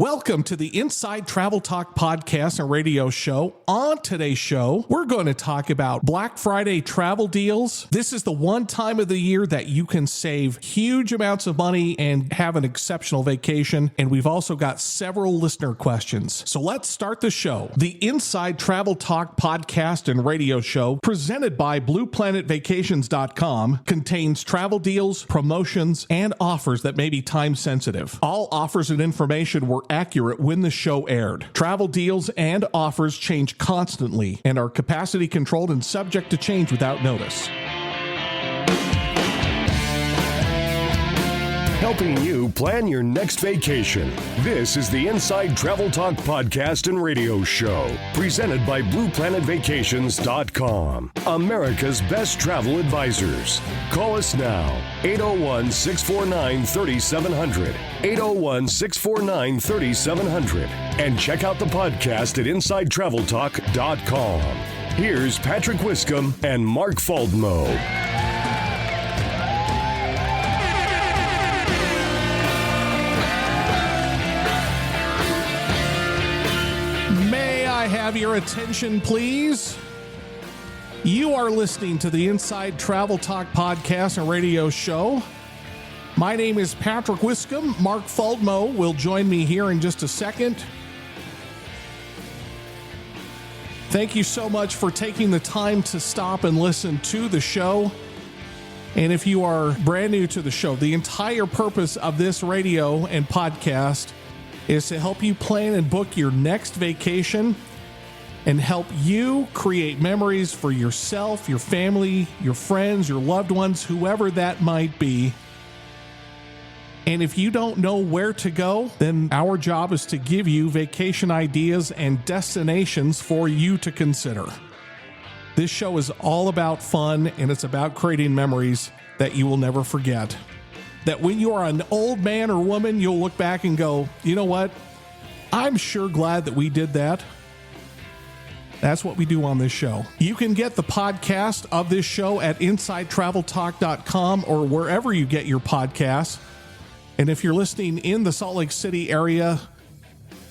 Welcome to the Inside Travel Talk podcast and radio show. On today's show, we're going to talk about Black Friday travel deals. This is the one time of the year that you can save huge amounts of money and have an exceptional vacation. And we've also got several listener questions. So let's start the show. The Inside Travel Talk podcast and radio show, presented by BluePlanetVacations.com, contains travel deals, promotions, and offers that may be time sensitive. All offers and information were accurate when the show aired. Travel deals and offers change constantly and are capacity controlled and subject to change without notice. Helping you plan your next vacation. This is the Inside Travel Talk podcast and radio show, presented by BluePlanetVacations.com, America's best travel advisors. Call us now, 801-649-3700, 801-649-3700, and check out the podcast at InsideTravelTalk.com. Here's Patrick Wiscombe and Mark Faldmo. I have your attention, please. You are listening to the Inside Travel Talk podcast and radio show. My name is Patrick Wiscombe. Mark Faldmo will join me here in just a second. Thank you so much for taking the time to stop and listen to the show. And if you are brand new to the show, the entire purpose of this radio and podcast is to help you plan and book your next vacation and help you create memories for yourself, your family, your friends, your loved ones, whoever that might be. And if you don't know where to go, then our job is to give you vacation ideas and destinations for you to consider. This show is all about fun, and it's about creating memories that you will never forget. That when you are an old man or woman, you'll look back and go, you know what? I'm sure glad that we did that. That's what we do on this show. You can get the podcast of this show at InsideTravelTalk.com or wherever you get your podcasts. And if you're listening in the Salt Lake City area,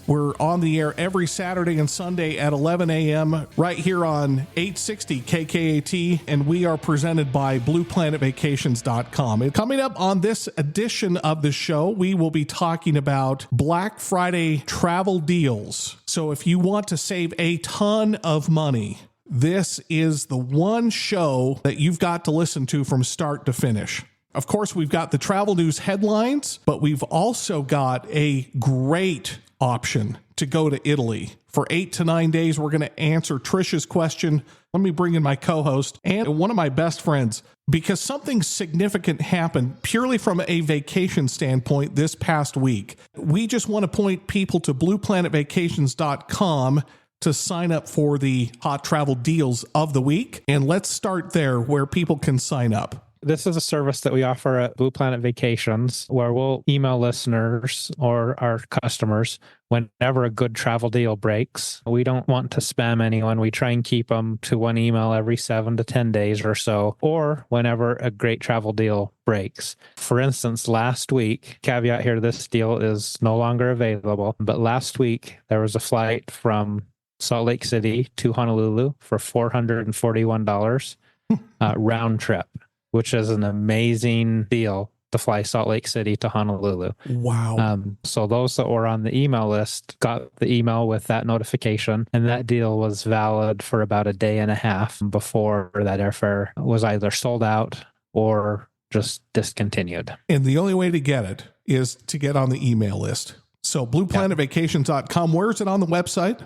we're on the air every Saturday and Sunday at 11 a.m. right here on 860 KKAT, and we are presented by BluePlanetVacations.com. And coming up on this edition of the show, we will be talking about Black Friday travel deals. So if you want to save a ton of money, this is the one show that you've got to listen to from start to finish. Of course, we've got the travel news headlines, but we've also got a great option to go to Italy. For 8 to 9 days, we're going to answer Trisha's question. Let me bring in my co-host and one of my best friends, because something significant happened purely from a vacation standpoint this past week. We just want to point people to BluePlanetVacations.com to sign up for the hot travel deals of the week. And let's start there where people can sign up. This is a service that we offer at Blue Planet Vacations, where we'll email listeners or our customers whenever a good travel deal breaks. We don't want to spam anyone. We try and keep them to one email every 7 to 10 days or so, or whenever a great travel deal breaks. For instance, last week, caveat here, this deal is no longer available, but last week there was a flight from Salt Lake City to Honolulu for $441 round trip, which is an amazing deal to fly Salt Lake City to Honolulu. Wow. So those that were on the email list got the email with that notification, and that deal was valid for about a day and a half before that airfare was either sold out or just discontinued. And the only way to get it is to get on the email list. So BluePlanetVacations.com, where is it on the website?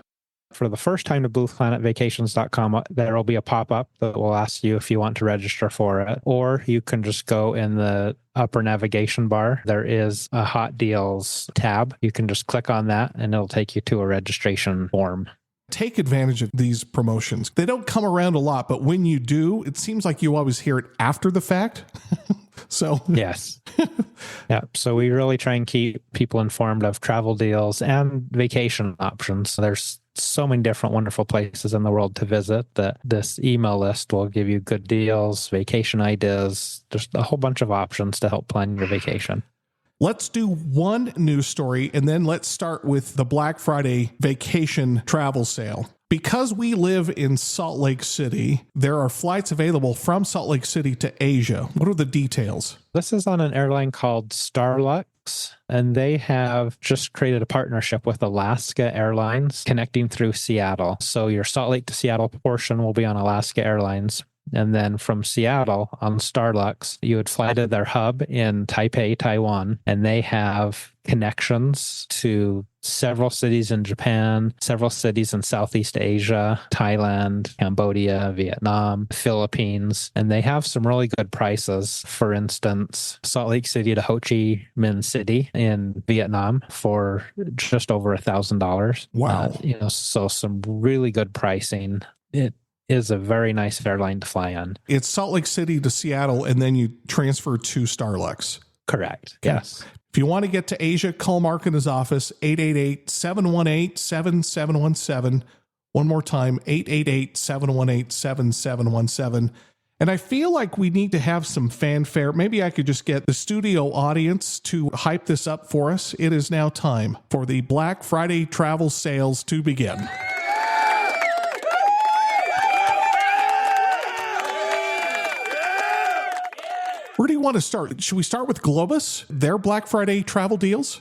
For the first time to BluePlanetVacations.com, there will be a pop-up that will ask you if you want to register for it, or you can just go in the upper navigation bar. There is a Hot Deals tab. You can just click on that, and it'll take you to a registration form. Take advantage of these promotions. They don't come around a lot, but when you do, it seems like you always hear it after the fact. So yes. Yeah. So we really try and keep people informed of travel deals and vacation options. There's so many different wonderful places in the world to visit that this email list will give you good deals, vacation ideas, just a whole bunch of options to help plan your vacation. Let's do one news story, and then let's start with the Black Friday vacation travel sale. Because we live in Salt Lake City, there are flights available from Salt Lake City to Asia. What are the details? This is on an airline called Starlux, and they have just created a partnership with Alaska Airlines connecting through Seattle. So your Salt Lake to Seattle portion will be on Alaska Airlines. And then from Seattle on Starlux, you would fly to their hub in Taipei, Taiwan, and they have connections to several cities in Japan, several cities in Southeast Asia, Thailand, Cambodia, Vietnam, Philippines, and they have some really good prices. For instance, Salt Lake City to Ho Chi Minh City in Vietnam for just over $1,000. Wow. So some really good pricing. It is a very nice airline to fly on. It's Salt Lake City to Seattle, and then you transfer to Starlux. Correct. Okay. Yes. If you want to get to Asia, call Mark in his office, 888-718-7717. One more time, 888-718-7717. And I feel like we need to have some fanfare. Maybe I could just get the studio audience to hype this up for us. It is now time for the Black Friday travel sales to begin. Where do you want to start? Should we start with Globus, their Black Friday travel deals?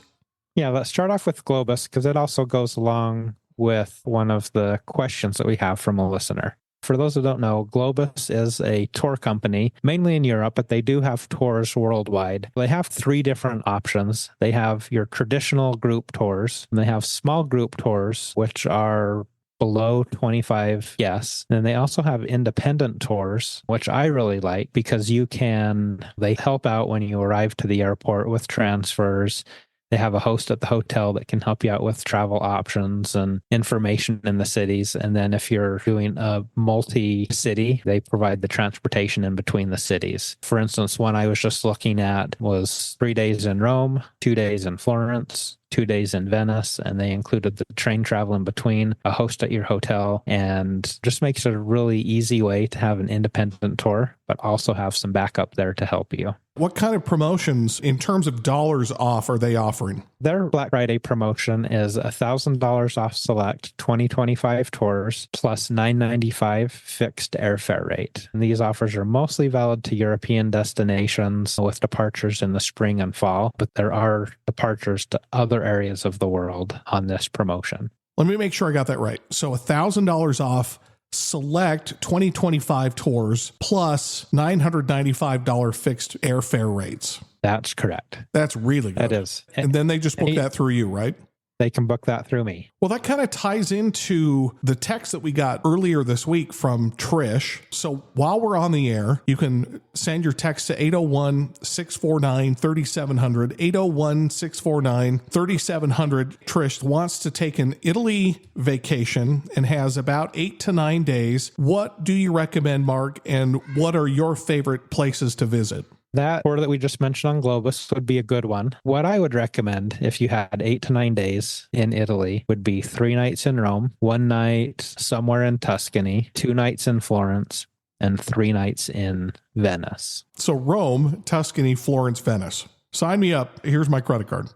Yeah, let's start off with Globus because it also goes along with one of the questions that we have from a listener. For those who don't know, Globus is a tour company, mainly in Europe, but they do have tours worldwide. They have 3 different options. They have your traditional group tours, and they have small group tours, which are below 25 guests. And they also have independent tours, which I really like because they help out when you arrive to the airport with transfers. They have a host at the hotel that can help you out with travel options and information in the cities. And then if you're doing a multi-city, they provide the transportation in between the cities. For instance, one I was just looking at was 3 days in Rome, 2 days in Florence, 2 days in Venice, and they included the train travel in between, a host at your hotel, and just makes it a really easy way to have an independent tour, but also have some backup there to help you. What kind of promotions in terms of dollars off are they offering? Their Black Friday promotion is $1,000 off select 2025 tours plus $995 fixed airfare rate. And these offers are mostly valid to European destinations with departures in the spring and fall, but there are departures to other areas of the world on this promotion. Let me make sure I got that right. So $1,000 off select 2025 tours plus $995 fixed airfare rates. That's correct. That's really good. That is. And then they just book that through you, right? They can book that through me. Well, that kind of ties into the text that we got earlier this week from Trish. So while we're on the air, you can send your text to 801-649-3700, 801-649-3700. Trish wants to take an Italy vacation and has about 8 to 9 days. What do you recommend, Mark? And what are your favorite places to visit? That tour that we just mentioned on Globus would be a good one. What I would recommend if you had 8 to 9 days in Italy would be 3 nights in Rome, 1 night somewhere in Tuscany, 2 nights in Florence, and 3 nights in Venice. So Rome, Tuscany, Florence, Venice. Sign me up. Here's my credit card.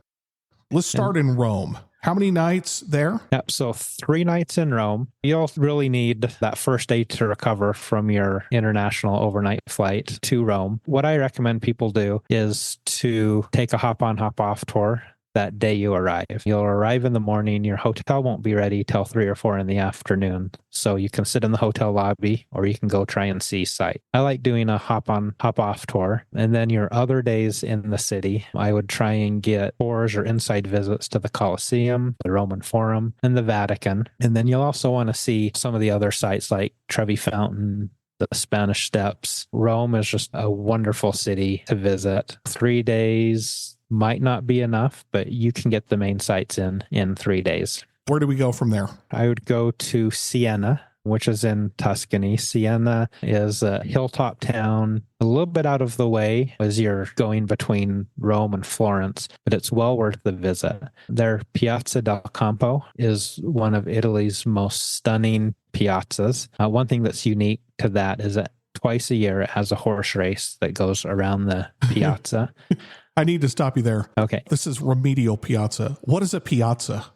Let's start in Rome. How many nights there? Yep. So 3 nights in Rome. You'll really need that first day to recover from your international overnight flight to Rome. What I recommend people do is to take a hop on, hop off tour that day you arrive. You'll arrive in the morning. Your hotel won't be ready till 3 or 4 in the afternoon. So you can sit in the hotel lobby or you can go try and see sight. I like doing a hop on, hop off tour. And then your other days in the city, I would try and get tours or inside visits to the Colosseum, the Roman Forum, and the Vatican. And then you'll also want to see some of the other sites like Trevi Fountain, the Spanish Steps. Rome is just a wonderful city to visit. 3 days might not be enough, but you can get the main sites in 3 days. Where do we go from there? I would go to Siena, which is in Tuscany. Siena is a hilltop town, a little bit out of the way as you're going between Rome and Florence, but it's well worth the visit. Their Piazza del Campo is one of Italy's most stunning piazzas. One thing that's unique to that is that twice a year it has a horse race that goes around the piazza. I need to stop you there. Okay. This is remedial piazza. What is a piazza?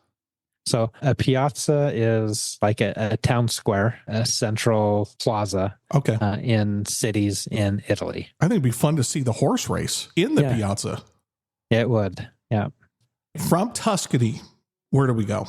So a piazza is like a town square, a central plaza Okay. in cities in Italy. I think it'd be fun to see the horse race in the piazza. It would. Yeah. From Tuscany, where do we go?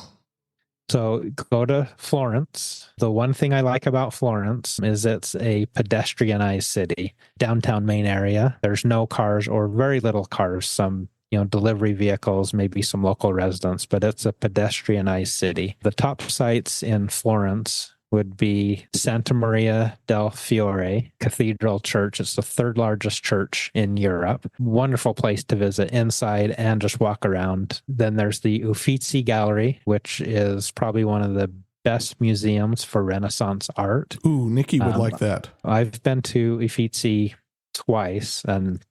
So go to Florence. The one thing I like about Florence is it's a pedestrianized city. Downtown main area, there's no cars or very little cars, some delivery vehicles, maybe some local residents, but it's a pedestrianized city. The top sites in Florence would be Santa Maria del Fiore Cathedral Church. It's the third largest church in Europe. Wonderful place to visit inside and just walk around. Then there's the Uffizi Gallery, which is probably one of the best museums for Renaissance art. Ooh, Nikki would like that. I've been to Uffizi twice and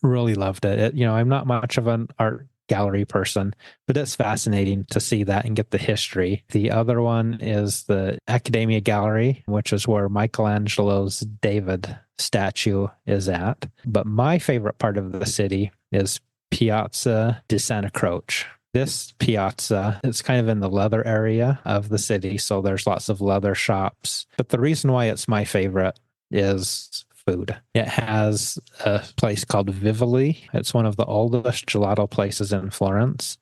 really loved it. I'm not much of an art gallery person, but it's fascinating to see that and get the history. The other one is the Accademia Gallery, which is where Michelangelo's David statue is at. But my favorite part of the city is Piazza di Santa Croce. This piazza, it's kind of in the leather area of the city, so there's lots of leather shops. But the reason why it's my favorite is food. It has a place called Vivoli. It's one of the oldest gelato places in Florence,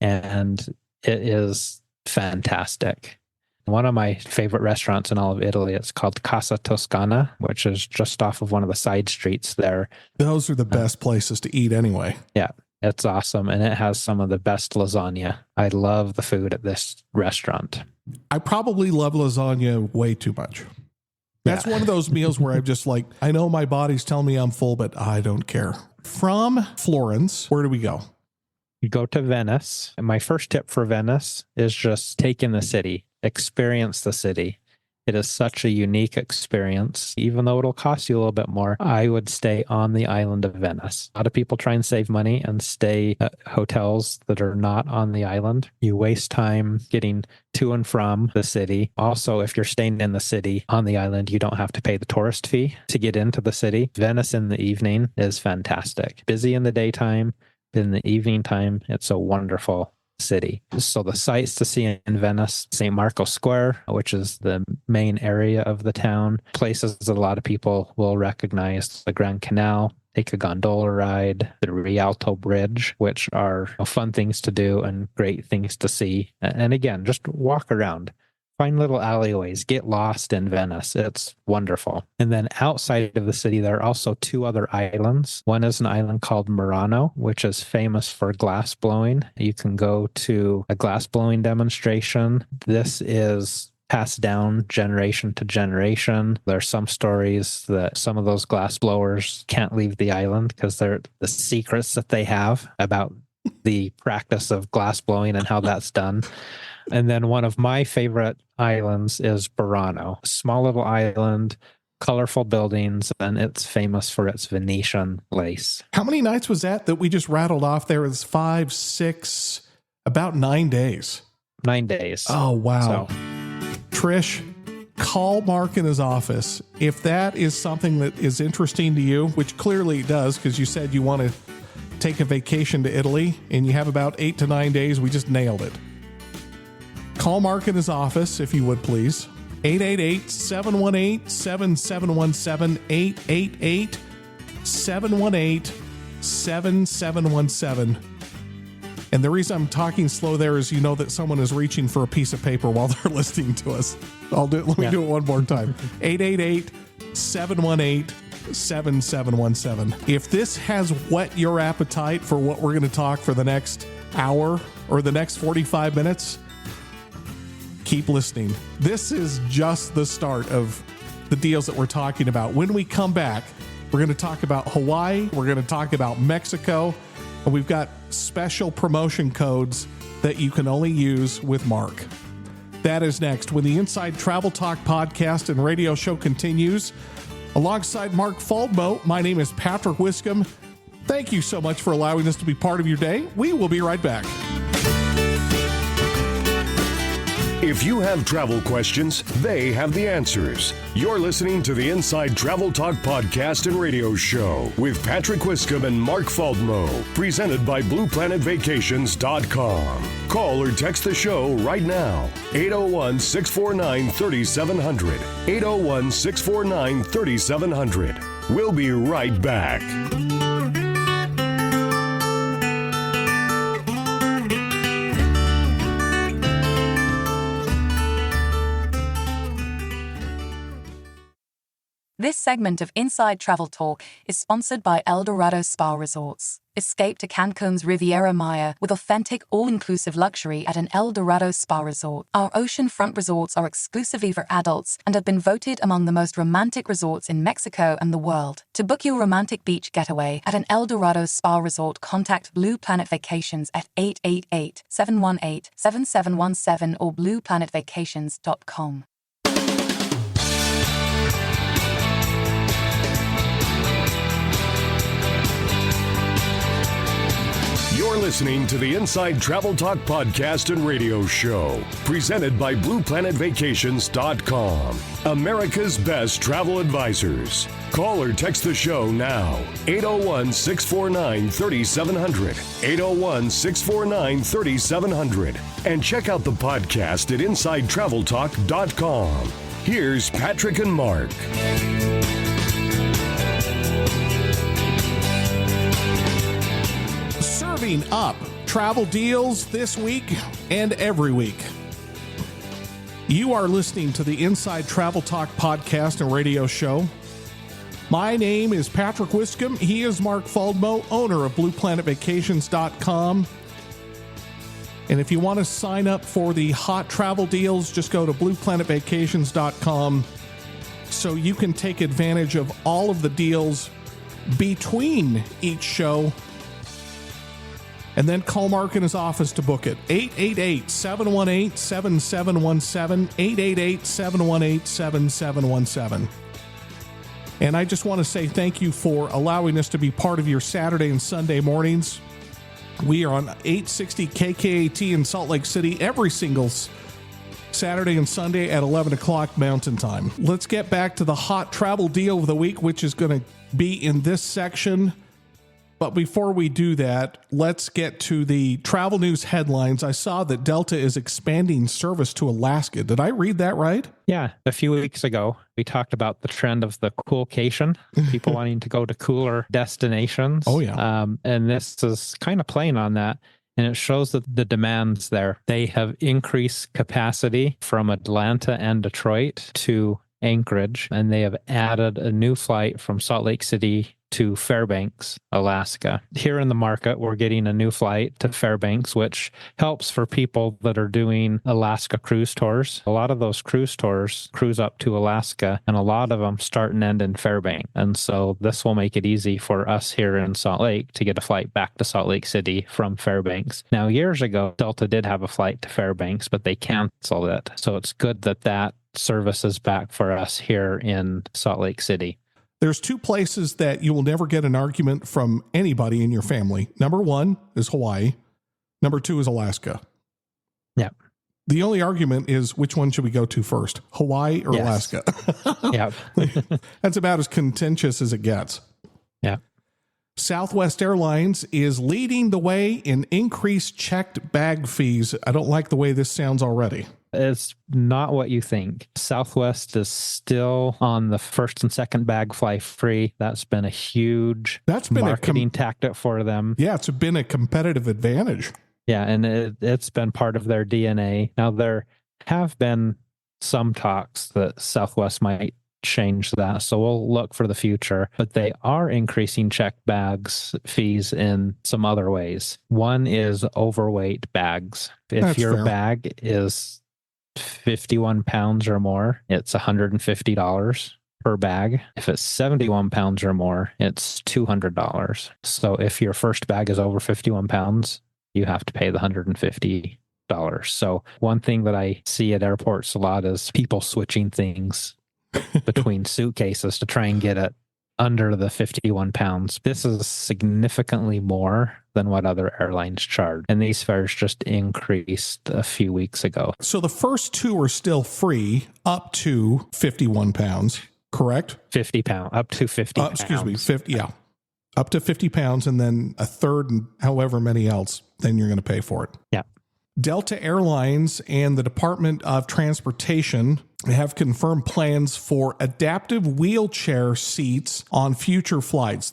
and it is fantastic. One of my favorite restaurants in all of Italy, it's called Casa Toscana, which is just off of one of the side streets there. Those are the best places to eat anyway. Yeah, it's awesome, and it has some of the best lasagna. I love the food at this restaurant. I probably love lasagna way too much. That's one of those meals where I'm just like, I know my body's telling me I'm full, but I don't care. From Florence, where do we go? You go to Venice. And my first tip for Venice is just take in the city, experience the city. It is such a unique experience. Even though it'll cost you a little bit more, I would stay on the island of Venice. A lot of people try and save money and stay at hotels that are not on the island. You waste time getting to and from the city. Also, if you're staying in the city on the island, you don't have to pay the tourist fee to get into the city. Venice in the evening is fantastic. Busy in the daytime, but in the evening time, it's a wonderful city. So the sights to see in Venice, St. Marco Square, which is the main area of the town. Places that a lot of people will recognize: the Grand Canal, take a gondola ride, the Rialto Bridge, which are fun things to do and great things to see. And again, just walk around. Find little alleyways, get lost in Venice. It's wonderful. And then outside of the city, there are also two other islands. One is an island called Murano, which is famous for glass blowing. You can go to a glass blowing demonstration. This is passed down generation to generation. There's some stories that some of those glass blowers can't leave the island because they're the secrets that they have about the practice of glass blowing and how that's done. And then one of my favorite islands is Burano, a small little island, colorful buildings, and it's famous for its Venetian lace. How many nights was that we just rattled off there? It was 5, 6, about 9 days. 9 days. Oh, wow. So, Trish, call Mark in his office. If that is something that is interesting to you, which clearly it does, because you said you want to take a vacation to Italy and you have about 8 to 9 days, we just nailed it. Call Mark in his office, if you would, please. 888-718-7717, 888-718-7717. And the reason I'm talking slow there is that someone is reaching for a piece of paper while they're listening to us. Let me do it one more time. 888-718-7717. If this has whet your appetite for what we're going to talk for the next hour or the next 45 minutes, keep listening. This is just the start of the deals that we're talking about. When we come back, we're going to talk about Hawaii. We're going to talk about Mexico. And we've got special promotion codes that you can only use with Mark. That is next when the Inside Travel Talk podcast and radio show continues. Alongside Mark Faldmo, my name is Patrick Wiscombe. Thank you so much for allowing us to be part of your day. We will be right back. If you have travel questions, they have the answers. You're listening to the Inside Travel Talk podcast and radio show with Patrick Wiscombe and Mark Faldmo, presented by BluePlanetVacations.com. Call or text the show right now. 801-649-3700. 801-649-3700. We'll be right back. This segment of Inside Travel Talk is sponsored by El Dorado Spa Resorts. Escape to Cancun's Riviera Maya with authentic, all-inclusive luxury at an El Dorado Spa Resort. Our oceanfront resorts are exclusively for adults and have been voted among the most romantic resorts in Mexico and the world. To book your romantic beach getaway at an El Dorado Spa Resort, contact Blue Planet Vacations at 888-718-7717 or blueplanetvacations.com. You're listening to the Inside Travel Talk podcast and radio show, presented by BluePlanetVacations.com, America's best travel advisors. Call or text the show now, 801-649-3700, 801-649-3700, and check out the podcast at InsideTravelTalk.com. Here's Patrick and Mark. Serving up travel deals this week and every week. You are listening to the Inside Travel Talk podcast and radio show. My name is Patrick Wiscombe. He is Mark Faldmo, owner of BluePlanetVacations.com. And if you want to sign up for the hot travel deals, just go to BluePlanetVacations.com so you can take advantage of all of the deals between each show. And then call Mark in his office to book it. 888-718-7717, 888-718-7717. And I just want to say thank you for allowing us to be part of your Saturday and Sunday mornings. We are on 860 KKAT in Salt Lake City every single Saturday and Sunday at 11 o'clock Mountain Time. Let's get back to the hot travel deal of the week, which is going to be in this section. But before we do that, let's get to the travel news headlines. I saw that Delta is expanding service to Alaska. Did I read that right? Yeah. A few weeks ago, we talked about the trend of the coolcation, people wanting to go to cooler destinations. Oh, yeah. And this is kind of playing on that. And it shows that the demand's there. They have increased capacity from Atlanta and Detroit to Anchorage, and they have added a new flight from Salt Lake City to Fairbanks, Alaska. Here in the market, we're getting a new flight to Fairbanks, which helps for people that are doing Alaska cruise tours. A lot of those cruise tours cruise up to Alaska, and a lot of them start and end in Fairbanks. And so this will make it easy for us here in Salt Lake to get a flight back to Salt Lake City from Fairbanks. Now, years ago, Delta did have a flight to Fairbanks, but they canceled it. So it's good that that service is back for us here in Salt Lake City. There's two places that you will never get an argument from anybody in your family. Number one is Hawaii. Number two is Alaska. Yeah. The only argument is which one should we go to first, Hawaii or Alaska? Yeah. That's about as contentious as it gets. Yeah. Southwest Airlines is leading the way in increased checked bag fees. I don't like the way this sounds already. It's not what you think. Southwest is still on the first and second bag fly free. That's been a huge marketing tactic for them. Yeah, it's been a competitive advantage. Yeah, and it's been part of their DNA. Now, there have been some talks that Southwest might change that, so we'll look for the future. But they are increasing checked bags fees in some other ways. One is overweight bags. If your bag is 51 pounds or more, it's $150 per bag. If it's 71 pounds or more, it's $200. So if your first bag is over 51 pounds, you have to pay the $150. So one thing that I see at airports a lot is people switching things between suitcases to try and get it under the 51 pounds. This is significantly more than what other airlines charge. And these fares just increased a few weeks ago. So the first two are still free up to 51 pounds, correct? 50 pounds, up to 50 pounds. Excuse me, 50, yeah. Up to 50 pounds, and then a third and however many else, then you're going to pay for it. Yeah. Delta Airlines and the Department of Transportation have confirmed plans for adaptive wheelchair seats on future flights.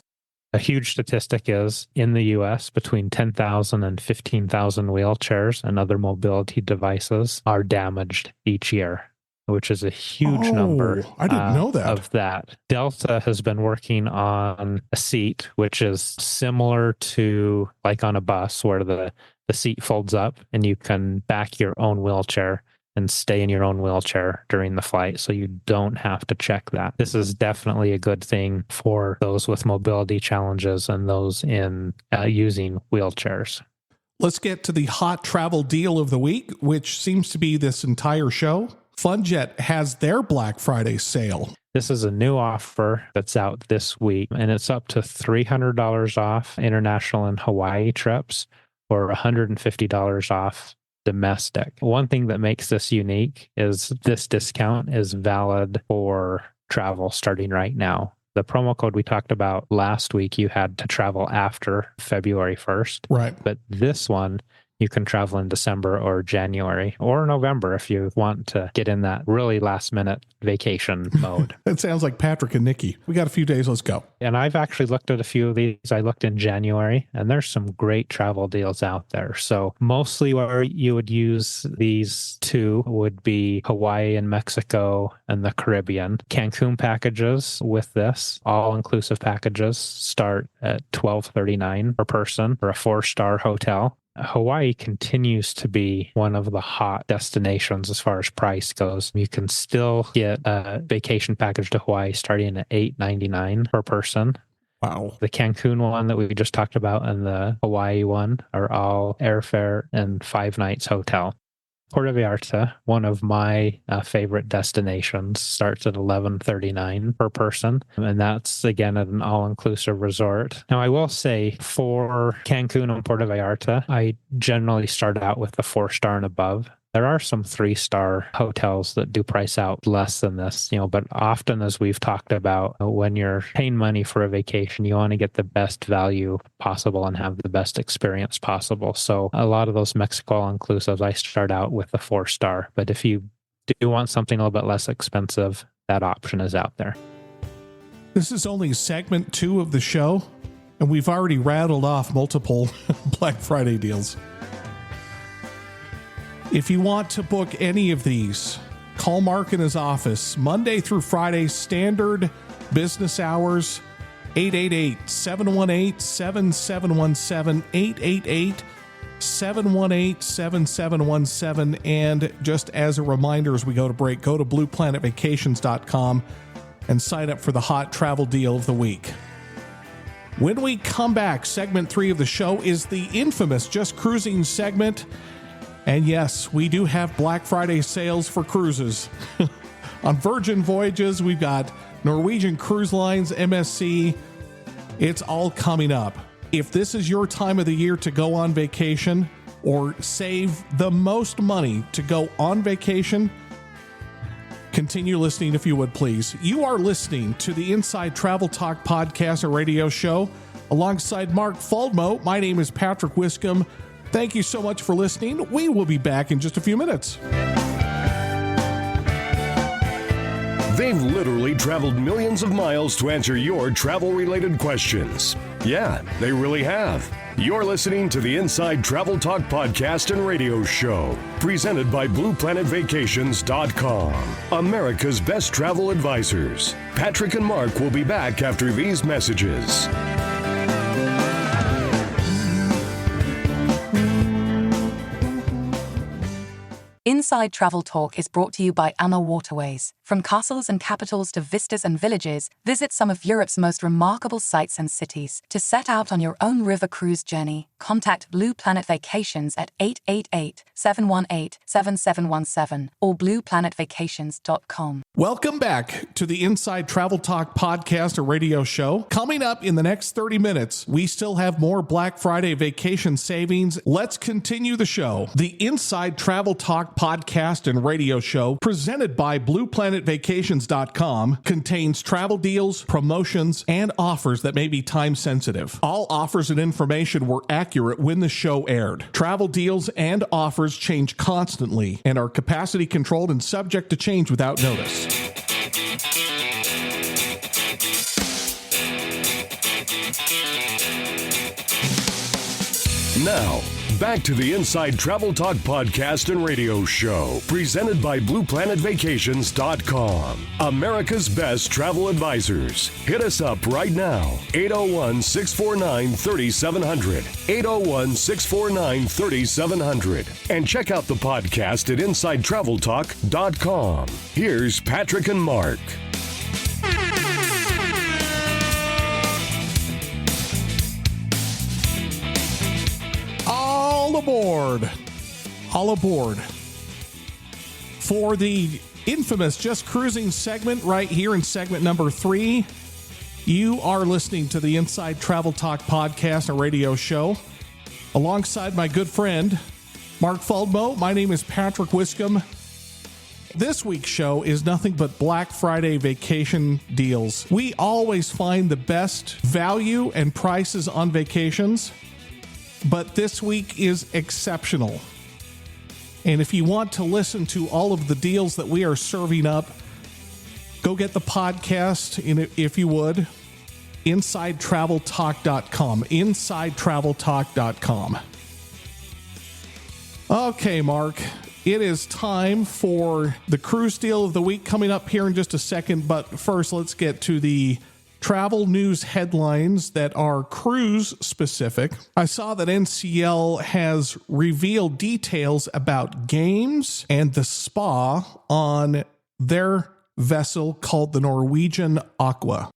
A huge statistic is in the US, between 10,000 and 15,000 wheelchairs and other mobility devices are damaged each year, which is a huge number. I didn't know that. Of that. Delta has been working on a seat, which is similar to like on a bus where the seat folds up and you can back your own wheelchair and stay in your own wheelchair during the flight, so you don't have to check that. This is definitely a good thing for those with mobility challenges and those in using wheelchairs. Let's get to the hot travel deal of the week, which seems to be this entire show. FunJet has their Black Friday sale. This is a new offer that's out this week, and it's up to $300 off international and Hawaii trips or $150 off domestic. One thing that makes this unique is this discount is valid for travel starting right now. The promo code we talked about last week, you had to travel after February 1st. Right. But this one, you can travel in December or January or November if you want to get in that really last minute vacation mode. It sounds like Patrick and Nikki. We got a few days. Let's go. And I've actually looked at a few of these. I looked in January and there's some great travel deals out there. So mostly where you would use these two would be Hawaii and Mexico and the Caribbean. Cancun packages with this, all-inclusive packages start at $1,239 per person for a 4-star hotel. Hawaii continues to be one of the hot destinations as far as price goes. You can still get a vacation package to Hawaii starting at $899 per person. Wow. The Cancun one that we just talked about and the Hawaii one are all airfare and 5 nights hotel. Puerto Vallarta, one of my favorite destinations, starts at $1,139 per person. And that's, again, at an all-inclusive resort. Now, I will say for Cancun and Puerto Vallarta, I generally start out with the 4-star and above. There are some 3-star hotels that do price out less than this, but often, as we've talked about, when you're paying money for a vacation, you want to get the best value possible and have the best experience possible. So a lot of those Mexico all-inclusives, I start out with the 4-star. But if you do want something a little bit less expensive, that option is out there. This is only segment 2 of the show, and we've already rattled off multiple Black Friday deals. If you want to book any of these, call Mark in his office Monday through Friday, standard business hours, 888-718-7717, 888-718-7717. And just as a reminder, as we go to break, go to blueplanetvacations.com and sign up for the hot travel deal of the week. When we come back, segment 3 of the show is the infamous Just Cruising segment. And yes, we do have Black Friday sales for cruises. On Virgin Voyages, we've got Norwegian Cruise Line's MSC. It's all coming up. If this is your time of the year to go on vacation or save the most money to go on vacation, continue listening if you would, please. You are listening to the Inside Travel Talk podcast or radio show alongside Mark Faldmo. My name is Patrick Wiscombe. Thank you so much for listening. We will be back in just a few minutes. They've literally traveled millions of miles to answer your travel-related questions. Yeah, they really have. You're listening to the Inside Travel Talk podcast and radio show, presented by BluePlanetVacations.com, America's best travel advisors. Patrick and Mark will be back after these messages. Inside Travel Talk is brought to you by Anna Waterways. From castles and capitals to vistas and villages, visit some of Europe's most remarkable sites and cities. To set out on your own river cruise journey, contact Blue Planet Vacations at 888-718-7717 or blueplanetvacations.com. Welcome back to the Inside Travel Talk podcast or radio show. Coming up in the next 30 minutes, we still have more Black Friday vacation savings. Let's continue the show. The Inside Travel Talk podcast and radio show, presented by blueplanetvacations.com, contains travel deals, promotions, and offers that may be time sensitive. All offers and information were accurate when the show aired. Travel deals and offers change constantly and are capacity controlled and subject to change without notice. Now, back to the Inside Travel Talk podcast and radio show, presented by blueplanetvacations.com, America's best travel advisors. Hit us up right now, 801-649-3700, 801-649-3700, and check out the podcast at InsideTravelTalk.com. Here's Patrick and Mark. All aboard for the infamous Just Cruising segment right here in segment number 3. You are listening to the Inside Travel Talk podcast and radio show alongside my good friend Mark Fuldmo. My name is Patrick Wiscombe. This week's show is nothing but Black Friday vacation deals. We always find the best value and prices on vacations, but this week is exceptional. And if you want to listen to all of the deals that we are serving up, go get the podcast, if you would, InsideTravelTalk.com, InsideTravelTalk.com. Okay, Mark, it is time for the cruise deal of the week coming up here in just a second. But first, let's get to the travel news headlines that are cruise specific. I saw that NCL has revealed details about games and the spa on their vessel called the Norwegian Aqua.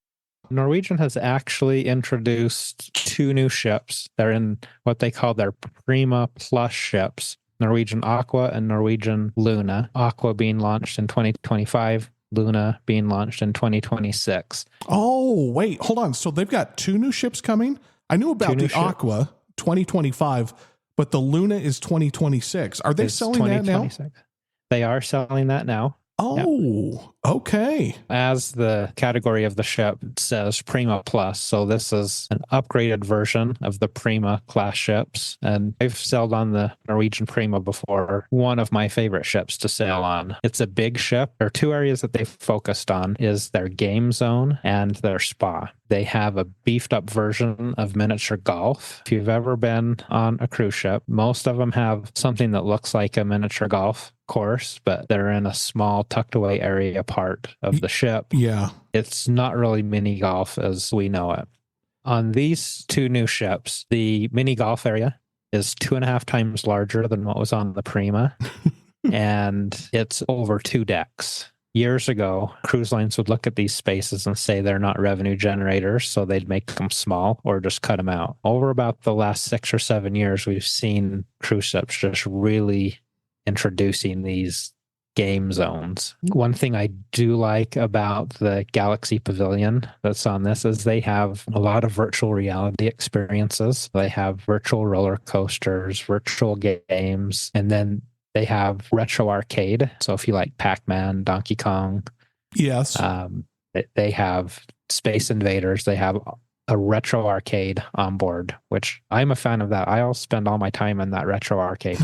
Norwegian has actually introduced 2 new ships. They're in what they call their Prima Plus ships, Norwegian Aqua and Norwegian Luna. Aqua being launched in 2025, Luna being launched in 2026. Oh, wait, hold on. So they've got 2 new ships coming? I knew about the Aqua 2025, but the Luna is 2026. Are they selling that now? They are selling that now. Oh, yep. Okay. As the category of the ship says, Prima Plus. So this is an upgraded version of the Prima class ships. And I've sailed on the Norwegian Prima before. One of my favorite ships to sail on. It's a big ship. There are 2 areas that they've focused on is their game zone and their spa. They have a beefed up version of miniature golf. If you've ever been on a cruise ship, most of them have something that looks like a miniature golf course, but they're in a small tucked away area part of the ship. Yeah. It's not really mini golf as we know it. On these 2 new ships, the mini golf area is 2.5 times larger than what was on the Prima, and it's over 2 decks. Years ago, cruise lines would look at these spaces and say they're not revenue generators, so they'd make them small or just cut them out. Over about the last 6 or 7 years, we've seen cruise ships just really introducing these game zones. One thing I do like about the Galaxy Pavilion that's on this is they have a lot of virtual reality experiences. They have virtual roller coasters, virtual games, and then they have retro arcade. So if you like Pac-Man, Donkey Kong, yes, they have Space Invaders. They have a retro arcade on board, which I'm a fan of that. I'll spend all my time in that retro arcade.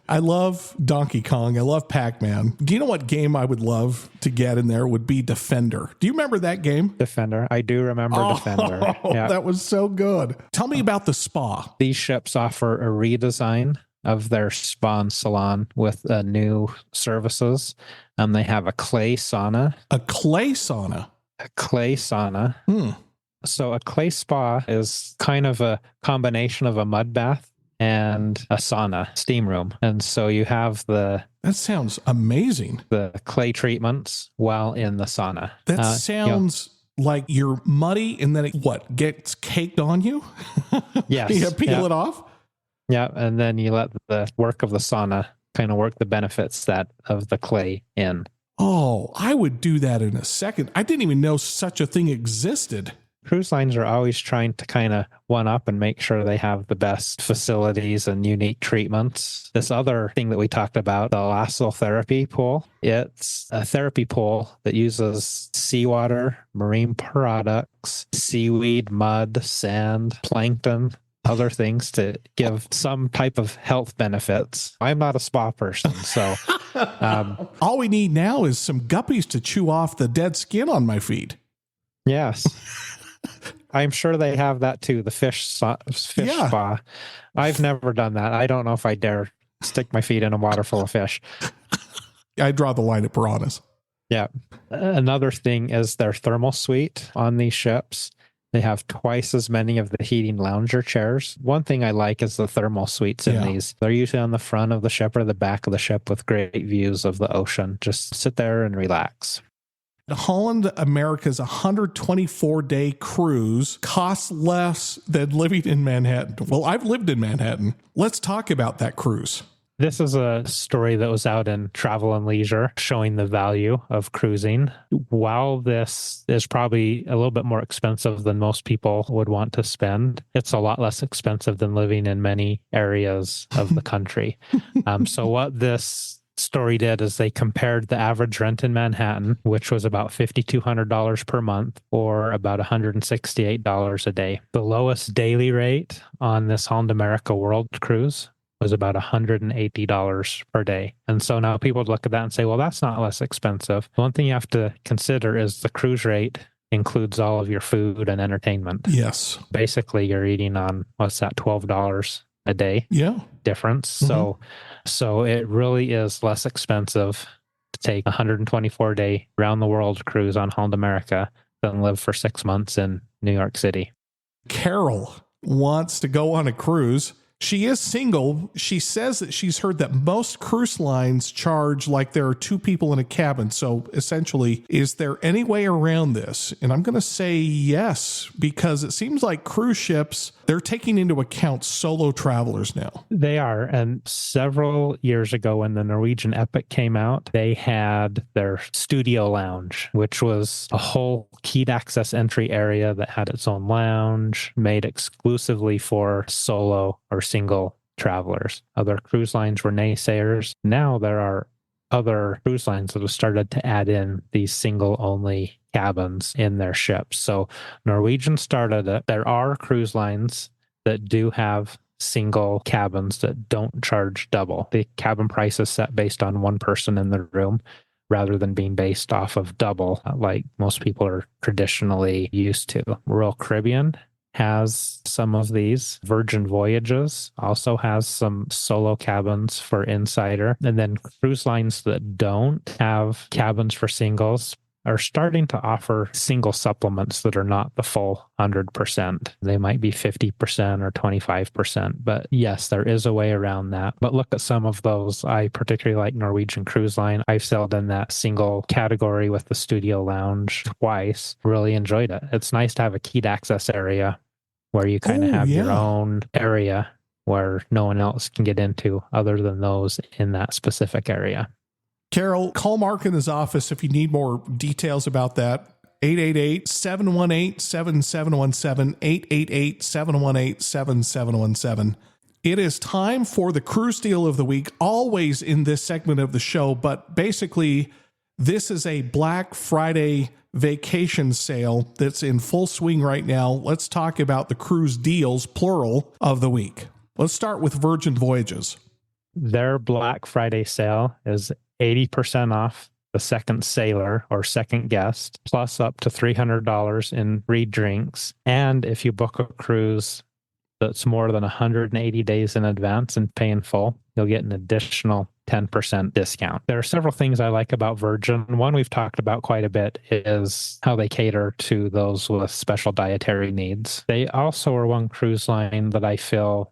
I love Donkey Kong. I love Pac-Man. Do you know what game I would love to get in there would be Defender? Do you remember that game? Defender. I do remember Defender. Yeah. That was so good. Tell me about the spa. These ships offer a redesign of their spa and salon with new services. They have a clay sauna. A clay sauna? A clay sauna. So a clay spa is kind of a combination of a mud bath and a sauna, steam room. And so you have That sounds amazing. the clay treatments while in the sauna. That sounds like you're muddy and then it gets caked on you? Yes. You peel it off? Yeah. And then you let the work of the sauna kind of work the benefits of the clay in. Oh, I would do that in a second. I didn't even know such a thing existed. Cruise lines are always trying to kind of one up and make sure they have the best facilities and unique treatments. This other thing that we talked about, the lassotherapy pool, it's a therapy pool that uses seawater, marine products, seaweed, mud, sand, plankton, other things to give some type of health benefits. I'm not a spa person, so... All we need now is some guppies to chew off the dead skin on my feet. Yes. I'm sure they have that too, the fish spa. I've never done that. I don't know if I dare stick my feet in a water full of fish. I draw the line at piranhas. Yeah. Another thing is their thermal suite on these ships. They have twice as many of the heating lounger chairs. One thing I like is the thermal suites in these. They're usually on the front of the ship or the back of the ship with great views of the ocean. Just sit there and relax. Holland America's 124-day cruise costs less than living in Manhattan. Well, I've lived in Manhattan. Let's talk about that cruise. This is a story that was out in Travel and Leisure showing the value of cruising. While this is probably a little bit more expensive than most people would want to spend, it's a lot less expensive than living in many areas of the country. So what this story did is they compared the average rent in Manhattan, which was about $5,200 per month or about $168 a day. The lowest daily rate on this Holland America World Cruise was about $180 per day. And so now people would look at that and say, well, that's not less expensive. One thing you have to consider is the cruise rate includes all of your food and entertainment. Yes. Basically, you're eating on, what's that, $12 a day difference. Mm-hmm. So it really is less expensive to take a 124-day round-the-world cruise on Holland America than live for 6 months in New York City. Carol wants to go on a cruise. She is single. She says that she's heard that most cruise lines charge like there are two people in a cabin. So essentially, is there any way around this? And I'm going to say yes, because it seems like cruise ships, they're taking into account solo travelers now. They are. And several years ago when the Norwegian Epic came out, they had their studio lounge, which was a whole keyed access entry area that had its own lounge made exclusively for solo or single travelers. Other cruise lines were naysayers. Now there are other cruise lines that have started to add in these single-only cabins in their ships. So Norwegian started it. There are cruise lines that do have single cabins that don't charge double. The cabin price is set based on one person in the room rather than being based off of double like most people are traditionally used to. Royal Caribbean has some of these. Virgin Voyages also has some solo cabins for insider. And then cruise lines that don't have cabins for singles are starting to offer single supplements that are not the full 100%. They might be 50% or 25%. But yes, there is a way around that. But look at some of those. I particularly like Norwegian Cruise Line. I've sailed in that single category with the studio lounge twice. Really enjoyed it. It's nice to have a keyed access area where you kind of have your own area where no one else can get into other than those in that specific area. Carol, call Mark in his office if you need more details about that. 888-718-7717, 888-718-7717. It is time for the cruise deal of the week, always in this segment of the show, but basically this is a Black Friday vacation sale that's in full swing right now. Let's talk about the cruise deals, plural, of the week. Let's start with Virgin Voyages. Their Black Friday sale is 80% off the second sailor or second guest, plus up to $300 in free drinks. And if you book a cruise that's more than 180 days in advance and pay in full, you'll get an additional 10% discount. There are several things I like about Virgin. One we've talked about quite a bit is how they cater to those with special dietary needs. They also are one cruise line that I feel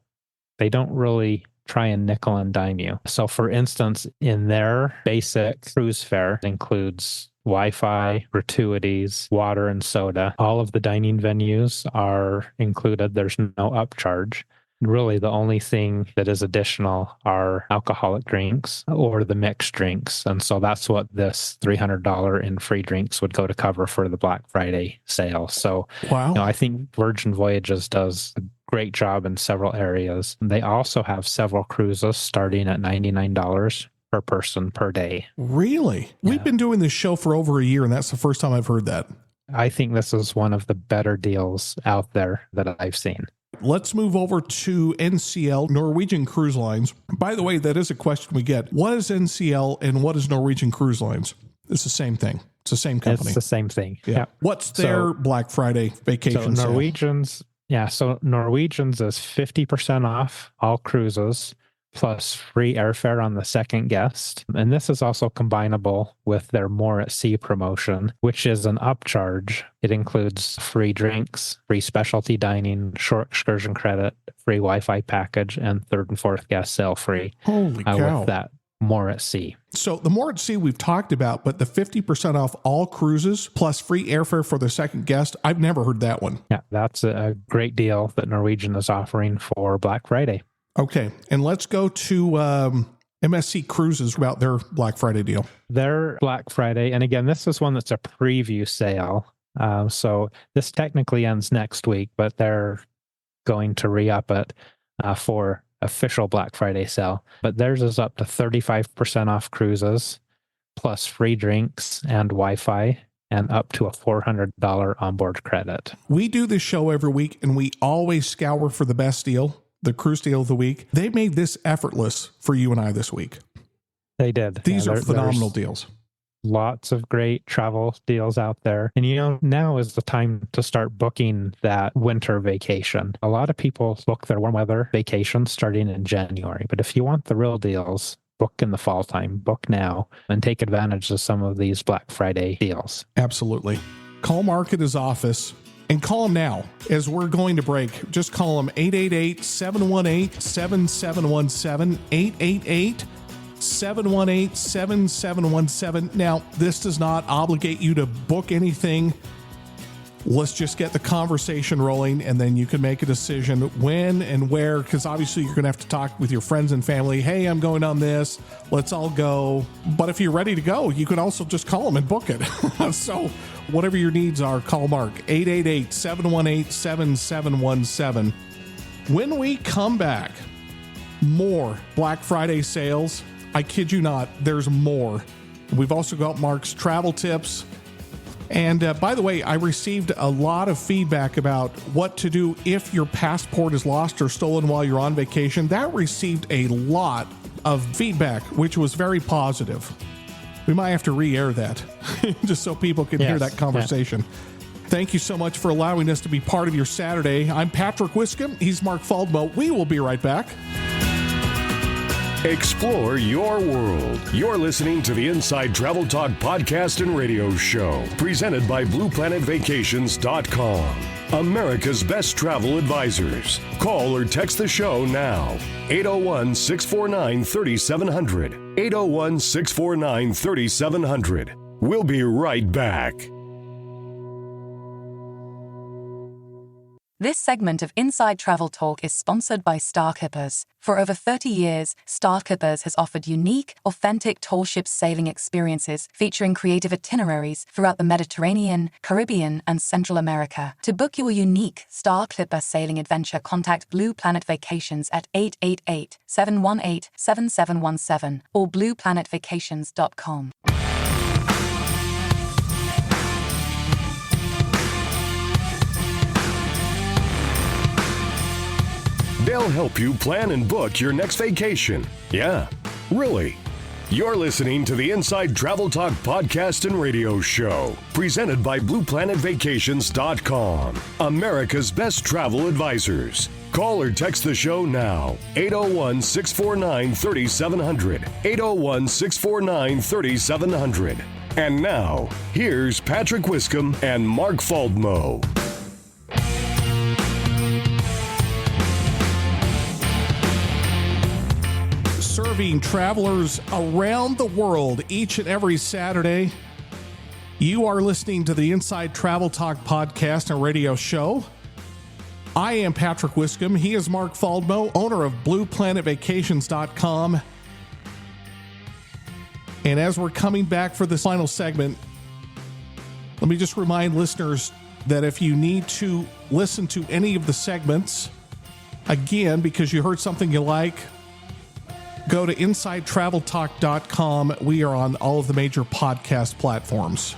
They don't really try and nickel and dime you. So for instance, in their basic cruise fare, it includes Wi-Fi, gratuities, water and soda. All of the dining venues are included. There's no upcharge. Really, the only thing that is additional are alcoholic drinks or the mixed drinks. And so that's what this $300 in free drinks would go to cover for the Black Friday sale. So Wow. I think Virgin Voyages does a great job in several areas. They also have several cruises starting at $99 per person per day. Really? Yeah. We've been doing this show for over a year, and that's the first time I've heard that. I think this is one of the better deals out there that I've seen. Let's move over to NCL, Norwegian Cruise Lines. By the way, that is a question we get. What is NCL and what is Norwegian Cruise Lines? It's the same thing. It's the same company. It's the same thing. Yeah. What's their Black Friday vacation So sale? Norwegians, Norwegians is 50% off all cruises, plus free airfare on the second guest. And this is also combinable with their More at Sea promotion, which is an upcharge. It includes free drinks, free specialty dining, short excursion credit, free Wi-Fi package, and third and fourth guest sail free. Holy cow. With that More at Sea. So the More at Sea we've talked about, but the 50% off all cruises plus free airfare for the second guest, I've never heard that one. Yeah, that's a great deal that Norwegian is offering for Black Friday. Okay, and let's go to MSC Cruises about their Black Friday deal. Their Black Friday, and again, this is one that's a preview sale. So this technically ends next week, but they're going to re-up it for official Black Friday sale. But theirs is up to 35% off cruises, plus free drinks and Wi-Fi, and up to a $400 onboard credit. We do this show every week, and we always scour for the best deal, the cruise deal of the week. They made this effortless for you and I this week. They did. These are phenomenal deals. Lots of great travel deals out there. And now is the time to start booking that winter vacation. A lot of people book their warm weather vacations starting in January. But if you want the real deals, book in the fall time, book now, and take advantage of some of these Black Friday deals. Absolutely. Call Mark at his office. And call him now as we're going to break. Just call him 888-718-7717, 888-718-7717. Now, this does not obligate you to book anything. Let's just get the conversation rolling, and then you can make a decision when and where, because obviously you're going to have to talk with your friends and family. Hey, I'm going on this. Let's all go. But if you're ready to go, you can also just call them and book it. So whatever your needs are, call Mark, 888-718-7717. When we come back, more Black Friday sales. I kid you not, there's more. We've also got Mark's travel tips. And by the way, I received a lot of feedback about what to do if your passport is lost or stolen while you're on vacation. That received a lot of feedback, which was very positive. We might have to re-air that just so people can hear that conversation. Yeah. Thank you so much for allowing us to be part of your Saturday. I'm Patrick Wiscombe. He's Mark Faldmo. We will be right back. Explore your world. You're listening to the Inside Travel Talk podcast and radio show, presented by BluePlanetVacations.com, America's best travel advisors. Call or text the show now. 801-649-3700. 801-649-3700. We'll be right back. This segment of Inside Travel Talk is sponsored by Starkippers. For over 30 years, Starkippers has offered unique, authentic tall ship sailing experiences featuring creative itineraries throughout the Mediterranean, Caribbean, and Central America. To book your unique Star Clipper sailing adventure, contact Blue Planet Vacations at 888-718-7717 or blueplanetvacations.com. They'll help you plan and book your next vacation. Yeah, really. You're listening to the Inside Travel Talk podcast and radio show, presented by BluePlanetVacations.com, America's best travel advisors. Call or text the show now, 801-649-3700, 801-649-3700. And now, here's Patrick Wiscombe and Mark Faldmo. serving travelers around the world each and every Saturday. You are listening to the Inside Travel Talk podcast and radio show. I am Patrick Wiscombe. He is Mark Faldmo, owner of BluePlanetVacations.com. And as we're coming back for this final segment, let me just remind listeners that if you need to listen to any of the segments, again, because you heard something you like, go to InsideTravelTalk.com. We are on all of the major podcast platforms.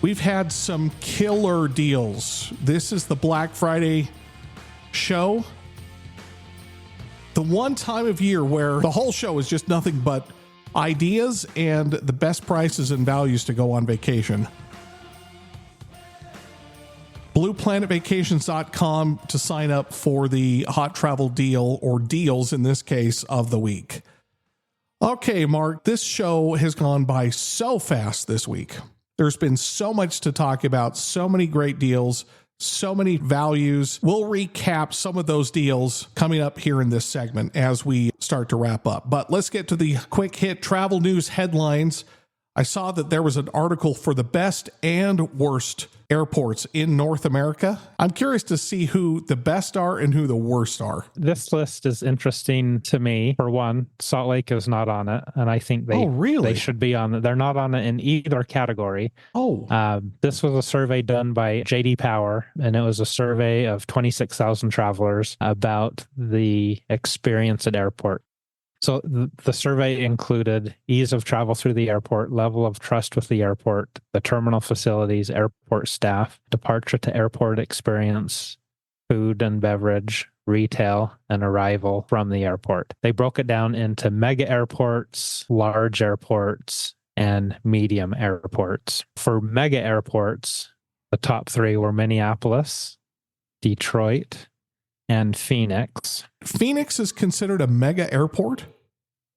We've had some killer deals. This is the Black Friday show. The one time of year where the whole show is just nothing but ideas and the best prices and values to go on vacation. BluePlanetVacations.com to sign up for the hot travel deal, or deals in this case, of the week. Okay, Mark, this show has gone by so fast this week. There's been so much to talk about, so many great deals, so many values. We'll recap some of those deals coming up here in this segment as we start to wrap up. But let's get to the quick hit travel news headlines. I saw that there was an article for the best and worst airports in North America. I'm curious to see who the best are and who the worst are. This list is interesting to me. For one, Salt Lake is not on it, and I think they should be on it. They're not on it in either category. This was a survey done by JD Power, and it was a survey of 26,000 travelers about the experience at airport. So the survey included ease of travel through the airport, level of trust with the airport, the terminal facilities, airport staff, departure to airport experience, food and beverage, retail, and arrival from the airport. They broke it down into mega airports, large airports, and medium airports. For mega airports, the top three were Minneapolis, Detroit, and Phoenix. Phoenix is considered a mega airport?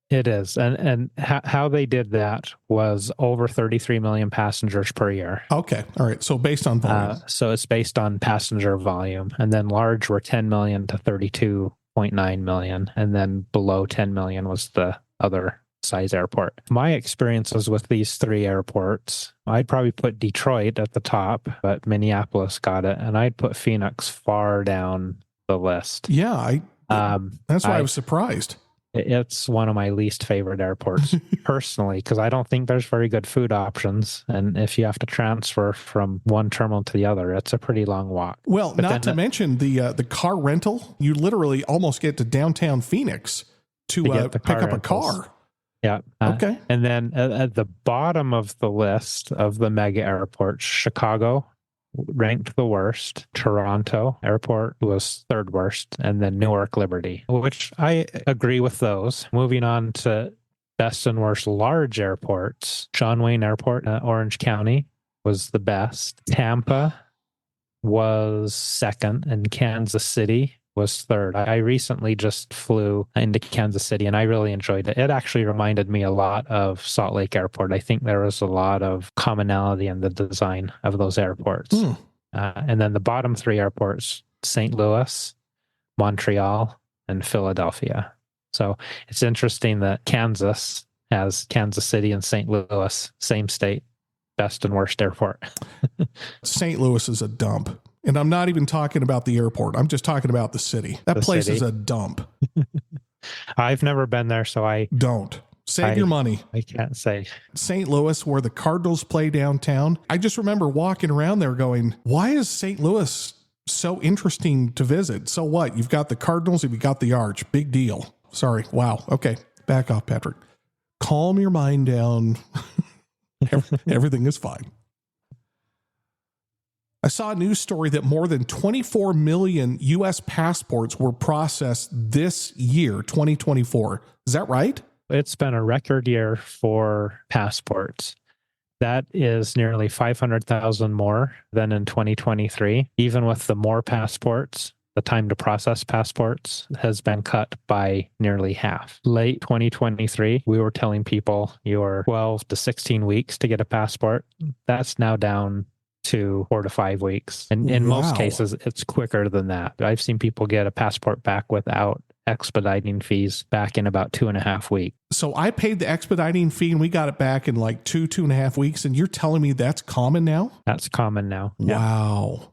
It is. And how they did that was over 33 million passengers per year. Okay. All right. So based on volume. So it's based on passenger volume. And then large were 10 million to 32.9 million. And then below 10 million was the other size airport. My experiences with these three airports, I'd probably put Detroit at the top, but Minneapolis got it. And I'd put Phoenix far down the list. Yeah, that's why I was surprised. It's one of my least favorite airports personally, because I don't think there's very good food options. And if you have to transfer from one terminal to the other, it's a pretty long walk. Well, but not to mention the car rental. You literally almost get to downtown Phoenix to pick up a car. Yeah. Okay. And then at the bottom of the list of the mega airports, Chicago ranked the worst. Toronto Airport was third worst, and then Newark Liberty, which I agree with those. Moving on to best and worst large airports, John Wayne Airport, Orange County was the best. Tampa was second, and Kansas City was third. I recently just flew into Kansas City, and I really enjoyed it. It actually reminded me a lot of Salt Lake Airport. I think there was a lot of commonality in the design of those airports. And then the bottom three airports, St. Louis, Montreal, and Philadelphia. So it's interesting that Kansas has Kansas City and St. Louis, same state, best and worst airport. St. Louis is a dump. And I'm not even talking about the airport. I'm just talking about the city. That place is a dump. I've never been there, so I don't. Save your money. I can't say. St. Louis, where the Cardinals play downtown. I just remember walking around there going, why is St. Louis so interesting to visit? So what? You've got the Cardinals, you've got the Arch. Big deal. Sorry. Wow. Okay. Back off, Patrick. Calm your mind down. Everything is fine. I saw a news story that more than 24 million U.S. passports were processed this year, 2024. Is that right? It's been a record year for passports. That is nearly 500,000 more than in 2023. Even with the more passports, the time to process passports has been cut by nearly half. Late 2023, we were telling people you were 12 to 16 weeks to get a passport. That's now down to 4 to 5 weeks. And in most cases, it's quicker than that. I've seen people get a passport back without expediting fees back in about 2.5 weeks. So I paid the expediting fee and we got it back in like 2.5 weeks. And you're telling me that's common now? That's common now. Wow.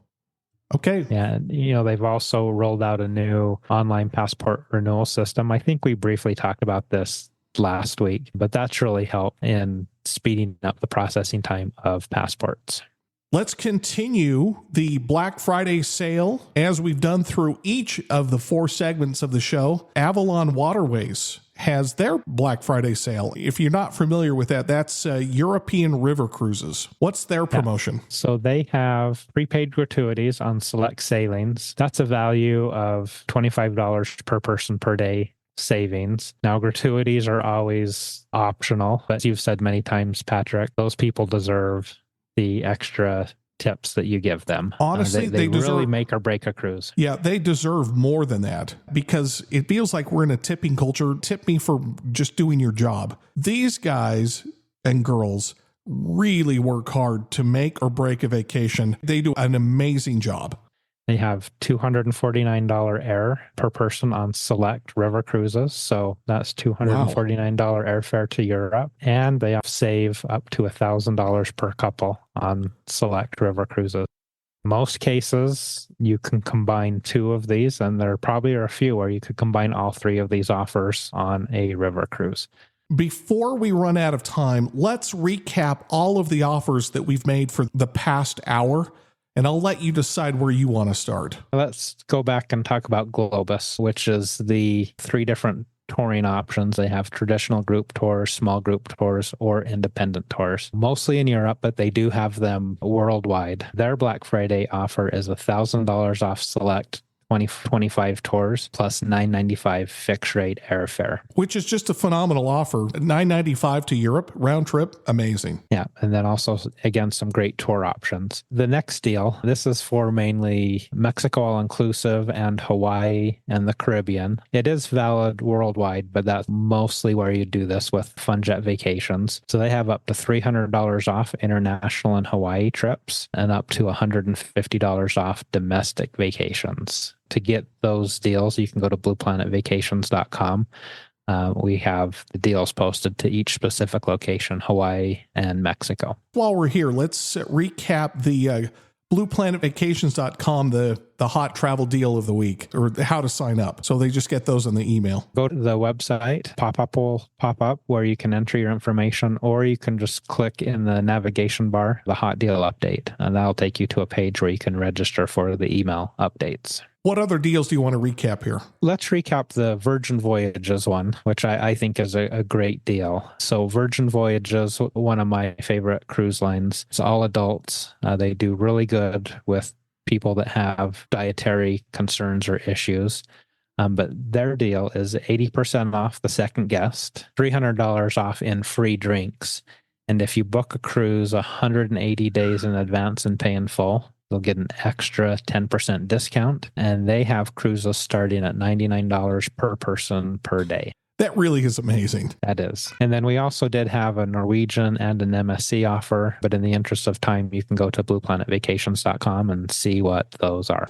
Okay. Yeah. They've also rolled out a new online passport renewal system. I think we briefly talked about this last week, but that's really helped in speeding up the processing time of passports. Let's continue the Black Friday sale as we've done through each of the 4 segments of the show. Avalon Waterways has their Black Friday sale. If you're not familiar with that, that's European River Cruises. What's their promotion? Yeah. So they have prepaid gratuities on select sailings. That's a value of $25 per person per day savings. Now, gratuities are always optional, but as you've said many times, Patrick, those people deserve the extra tips that you give them. Honestly, they deserve, really make or break a cruise. Yeah, they deserve more than that because it feels like we're in a tipping culture. Tip me for just doing your job. These guys and girls really work hard to make or break a vacation. They do an amazing job. They have $249 air per person on select river cruises. So that's $249 airfare to Europe. And they save up to $1,000 per couple on select river cruises. Most cases, you can combine 2 of these, and there probably are a few where you could combine all 3 of these offers on a river cruise. Before we run out of time, let's recap all of the offers that we've made for the past hour. And I'll let you decide where you want to start. Let's go back and talk about Globus, which is the 3 different touring options. They have traditional group tours, small group tours, or independent tours. Mostly in Europe, but they do have them worldwide. Their Black Friday offer is $1,000 off select 25 tours plus $995 fixed rate airfare, which is just a phenomenal offer. $995 to Europe round trip, amazing. Yeah, and then also again some great tour options. The next deal, this is for mainly Mexico all inclusive and Hawaii and the Caribbean. It is valid worldwide, but that's mostly where you do this with FunJet Vacations. So they have up to $300 off international and Hawaii trips and up to $150 off domestic vacations. To get those deals, you can go to blueplanetvacations.com. We have the deals posted to each specific location, Hawaii and Mexico. While we're here, let's recap the blueplanetvacations.com, the hot travel deal of the week, or how to sign up. So they just get those in the email. Go to the website, pop-up will pop up where you can enter your information, or you can just click in the navigation bar, the hot deal update, and that'll take you to a page where you can register for the email updates. What other deals do you want to recap here? Let's recap the Virgin Voyages one, which I think is a great deal. So Virgin Voyages, one of my favorite cruise lines. It's all adults. They do really good with people that have dietary concerns or issues. But their deal is 80% off the second guest, $300 off in free drinks. And if you book a cruise 180 days in advance and pay in full, they'll get an extra 10% discount, and they have cruises starting at $99 per person per day. That really is amazing. That is. And then we also did have a Norwegian and an MSC offer, but in the interest of time, you can go to blueplanetvacations.com and see what those are.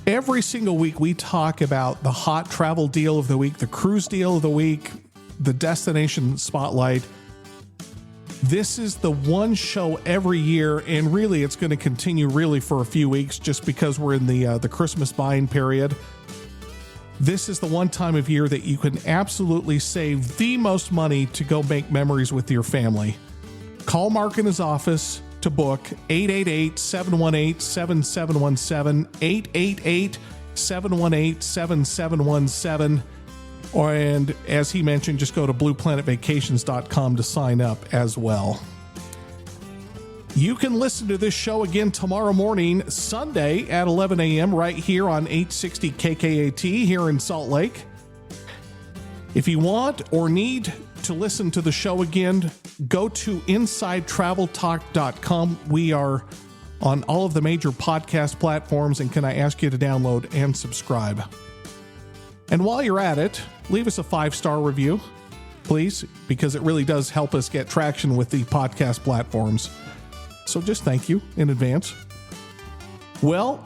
Every single week, we talk about the hot travel deal of the week, the cruise deal of the week, the destination spotlight. This is the one show every year, and really it's going to continue really for a few weeks just because we're in the Christmas buying period. This is the one time of year that you can absolutely save the most money to go make memories with your family. Call Mark in his office to book 888-718-7717, 888-718-7717. And as he mentioned, just go to blueplanetvacations.com to sign up as well. You can listen to this show again tomorrow morning, Sunday at 11 a.m. right here on 860 KKAT here in Salt Lake. If you want or need to listen to the show again, go to InsideTravelTalk.com. We are on all of the major podcast platforms, and can I ask you to download and subscribe? And while you're at it, leave us a 5-star review, please, because it really does help us get traction with the podcast platforms. So just thank you in advance. Well,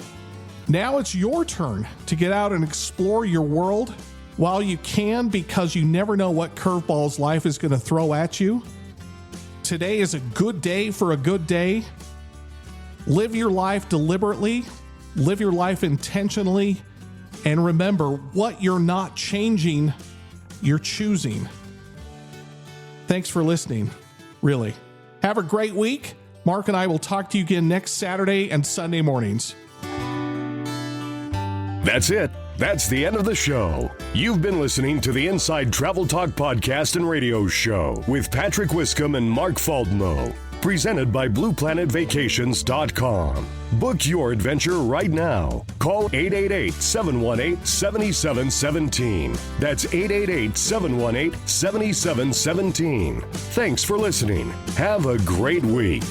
Now it's your turn to get out and explore your world while you can, because you never know what curveballs life is going to throw at you. Today is a good day for a good day. Live your life deliberately, live your life intentionally, and remember, what you're not changing, you're choosing. Thanks for listening, really. Have a great week. Mark and I will talk to you again next Saturday and Sunday mornings. That's it. That's the end of the show. You've been listening to the Inside Travel Talk podcast and radio show with Patrick Wiscombe and Mark Faldmo, presented by BluePlanetVacations.com. Book your adventure right now. Call 888-718-7717. That's 888-718-7717. Thanks for listening. Have a great week.